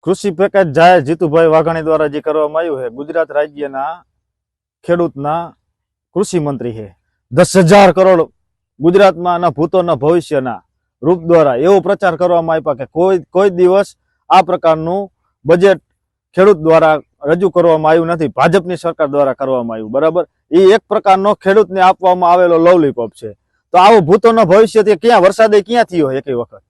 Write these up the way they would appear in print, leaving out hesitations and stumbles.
કૃષિ પેકેજ જાહેર જીતુભાઈ વાઘાણી દ્વારા જે કરવામાં આવ્યું છે, ગુજરાત રાજ્યના ખેડૂતના કૃષિ મંત્રી છે 10,000 કરોડ ગુજરાતમાં ના ભૂતોના ભવિષ્યના રૂપ દ્વારા એવો પ્રચાર કરવામાં આવ્યો કે કોઈ દિવસ આ પ્રકારનું બજેટ ખેડૂત દ્વારા રજૂ કરવામાં આવ્યું નથી, ભાજપની સરકાર દ્વારા કરવામાં આવ્યું. બરાબર, એ એક પ્રકારનો ખેડૂતને આપવામાં આવેલો લોલીપોપ છે. તો આવો ભૂતોનો ભવિષ્ય ક્યાં વરસાદે ક્યાં થયો? એક વખત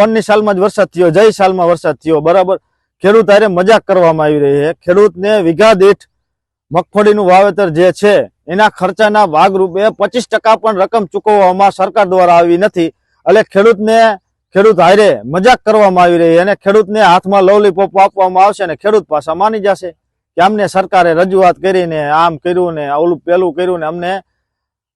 ઓનની સાલમાં જ વરસાદ થયો, જય સાલમાં વરસાદ થયો. બરાબર, ખેડૂત હારે મજાક કરવામાં આવી રહી છે. ખેડૂતને વીઘા દીઠ મગફળીનું વાવેતર જે છે એના ખર્ચાના ભાગરૂપે 25% પણ રકમ ચૂકવવામાં સરકાર દ્વારા આવી નથી. એટલે ખેડૂત હારે મજાક કરવામાં આવી રહી અને ખેડૂતને હાથમાં લોલીપોપ આપવામાં આવશે અને ખેડૂત પાછા માની જશે કે અમને સરકારે રજૂઆત કરીને આમ કર્યું ને ઓલું પેલું કર્યું ને અમને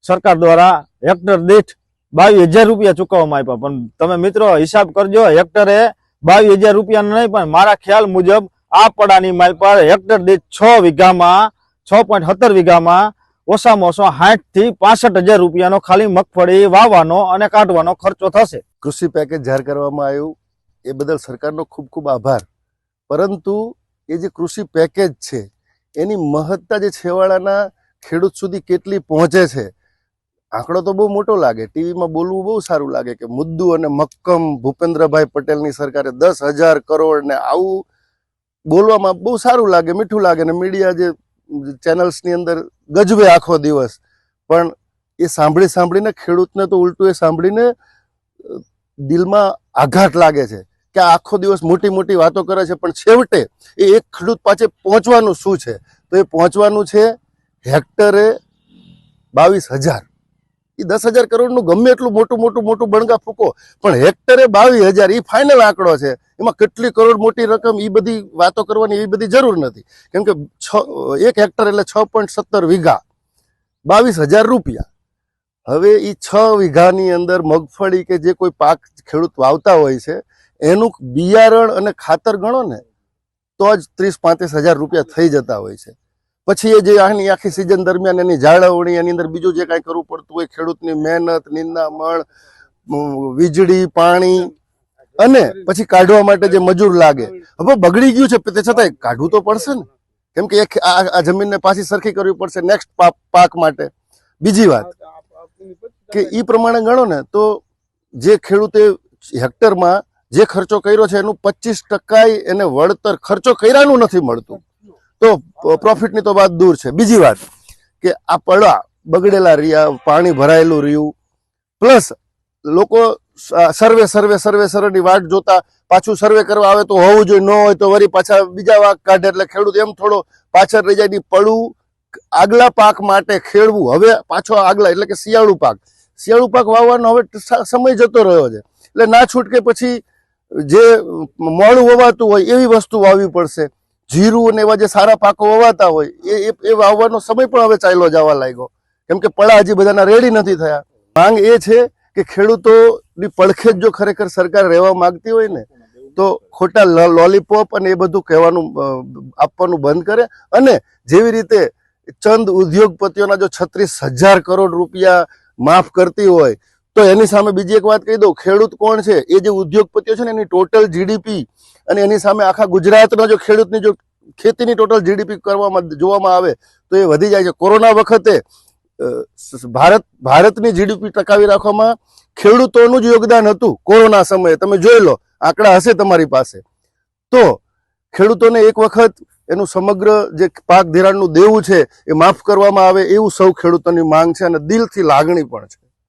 સરકાર દ્વારા હેક્ટર દીઠ 22,000 રૂપિયા ચૂકવવામાં આપ્યા. પણ તમે મિત્રો હિસાબ કરજો, હેક્ટરે 22,000 રૂપિયા નહીં, પણ મારા ખ્યાલ મુજબ આ પડાની માલ પર હેક્ટર દીઠ 6 વીઘામાં 6.17 વીઘામાં ઓછામાં ઓછો 60,000 થી 65,000 રૂપિયાનો ખાલી મગફળી વાવવાનો અને કાઢવાનો ખર્ચો થશે. કૃષિ પેકેજ જાહેર કરવામાં આવ્યું એ બદલ સરકારનો ખૂબ ખૂબ આભાર. પરંતુ એ જે કૃષિ પેકેજ છે એની મહત્તા જે છેવાડાના ખેડૂત સુધી કેટલી પહોંચે છે, આંકડો તો બહુ મોટો લાગે, ટીવીમાં બોલવું બહુ સારું લાગે કે મુદ્દુ અને મક્કમ ભૂપેન્દ્રભાઈ પટેલની સરકારે 10,000 કરોડ ને આવું બોલવામાં બહુ સારું લાગે, મીઠું લાગે ને મીડિયા જે ચેનલ્સની અંદર ગજવે આખો દિવસ. પણ એ સાંભળીને ખેડૂતને તો ઉલટું એ સાંભળીને દિલમાં આઘાત લાગે છે કે આખો દિવસ મોટી મોટી વાતો કરે છે, પણ છેવટે એ એક ખેડૂત પાસે પહોંચવાનું શું છે? તો એ પહોંચવાનું છે હેક્ટરે 22,000. એ 10,000 કરોડનું ગમે એટલું મોટું બણગા ફૂકો, પણ હેક્ટરે 22,000 એ ફાઇનલ આંકડો છે. એમાં કેટલી કરોડ મોટી રકમ એ બધી વાતો કરવાની એવી બધી જરૂર નથી, કેમ કે 1 હેક્ટર એટલે 6.17 વીઘા 22,000 રૂપિયા. હવે એ 6 વીઘાની અંદર મગફળી કે જે કોઈ પાક ખેડૂત વાવતા હોય છે એનું બિયારણ અને ખાતર ગણો ને તો જ 30-35,000 રૂપિયા થઈ જતા હોય છે. પછી એ જે આખી સિઝન દરમિયાન એની જાળવણી, એની અંદર બીજું જે કાંઈ કરવું પડતું હોય, ખેડૂતની મહેનત, નિંદામણ, વીજળી, પાણી અને પછી કાઢવા માટે જે મજૂર લાગે. હવે બગડી ગયું છે તે છતાંય કાઢવું તો પડશે ને, કેમ કે આ જમીનને પાછી સરખી કરવી પડશે નેક્સ્ટ પાક માટે. બીજી વાત કે એ પ્રમાણે ગણો ને તો જે ખેડૂતે હેક્ટરમાં જે ખર્ચો કર્યો છે એનું 25% એને વળતર ખર્ચો કર્યાનું નથી મળતું, તો પ્રોફિટની તો વાત દૂર છે. બીજી વાત કે આ પડા બગડેલા રહ્યા, પાણી ભરાયેલું રહ્યું, પ્લસ લોકો સર્વેની વાટ જોતા પાછું સર્વે કરવા આવે તો હોવું જોઈએ, ન હોય તો વળી પાછા બીજા વાક કાઢે, એટલે ખેડૂત એમ થોડો પાછળ રહી જાય. પડવું આગલા પાક માટે ખેડવું, હવે પાછો આગલા એટલે કે શિયાળુ પાક વાવવાનો હવે સમય જતો રહ્યો છે, એટલે ના છૂટકે પછી જે મોડું વવાતું હોય એવી વસ્તુ વાવવી પડશે. જીરું અને એવા જે સારા પાકો વવાતા હોય એ વાવવાનો સમય પણ હવે ચાલ્યો જવા લાગ્યો, કેમ કે પડા હજી બધાના રેડી નથી થયા. માંગ એ છે કે ખેડૂતોની પડખે જ જો ખરેખર સરકાર રહેવા માંગતી હોય ને તો ખોટા લોલીપોપ અને એ બધું કહેવાનું આપવાનું બંધ કરે. અને જેવી રીતે ચંદ ઉદ્યોગપતિઓના જો 36,000 કરોડ રૂપિયા માફ કરતી હોય તો એની સામે બીજી એક વાત કહી દઉં, ખેડૂત કોણ છે? એ જે ઉદ્યોગપતિઓ છે ને એની ટોટલ જીડીપી અને એની સામે આખા ગુજરાતના જો ખેડૂતની જો ખેતીની ટોટલ જીડીપી જોવામાં આવે તો એ વધી જાય છે. કોરોના વખતે ભારતની જીડીપી ટકાવી રાખવામાં ખેડૂતોનું જ યોગદાન હતું. કોરોના સમયે તમે જોઈ લો, આંકડા હશે તમારી પાસે. તો ખેડૂતોને એક વખત એનું સમગ્ર જે પાક ધિરાણનું દેવું છે એ માફ કરવામાં આવે એવું સૌ ખેડૂતોની માંગ છે અને દિલથી લાગણી પણ છે.